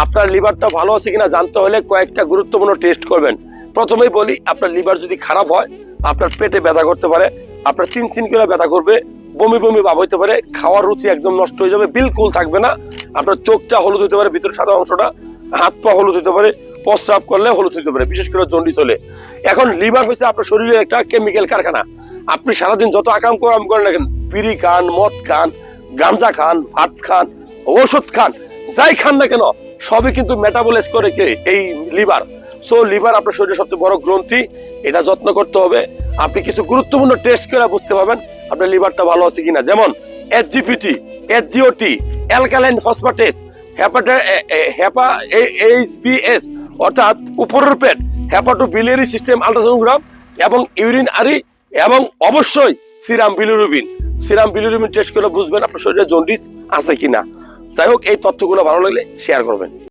আপনার লিভারটা ভালো আছে কিনা জানতে হলে কয়েকটা গুরুত্বপূর্ণ টেস্ট করবেন। প্রথমেই বলি, আপনার লিভার যদি খারাপ হয় আপনার পেটে ব্যথা করতে পারে, আপনার চিনচিন করে ব্যথা করবে, বমি বমি ভাব হইতে পারে, খাওয়ার রুচি একদম নষ্ট হয়ে যাবে, বিলকুল থাকবে না, আপনার চোখটা হলুদ হতে পারে, ভিতরে সাদা অংশটা, হাত পা হলুদ হতে পারে, প্রস্রাব করলে হলুদ হতে পারে, বিশেষ করে জন্ডিস হলে। এখন লিভার হচ্ছে আপনার শরীরের একটা কেমিক্যাল কারখানা। আপনি সারাদিন যত আকাম করেন না কেন, বিড়ি খান, মদ খান, গাঁজা খান, ভাত খান, ওষুধ খান, যাই খান না কেন, সবই কিন্তু মেটাবলাইজ করে কে? এই লিভার। সো লিভার আপনার শরীরের সবচেয়ে বড় গ্রন্থি, এটা যত্ন করতে হবে। আপনি কিছু গুরুত্বপূর্ণ টেস্ট করে বুঝতে পারবেন আপনার লিভারটা ভালো আছে কিনা, যেমন SGPT, SGOT, alkaline phosphatase, HBS অর্থাৎ উপরের পেট, হেপাটো বিলিয়ারি সিস্টেম আল্ট্রাসোনোগ্রাম, এবং ইউরিনারি, এবং অবশ্যই serum bilirubin. Serum bilirubin test করে বুঝবেন আপনার শরীরে জন্ডিস আছে কিনা। যাই হোক, এই তথ্যগুলো ভালো লাগলে শেয়ার করবেন।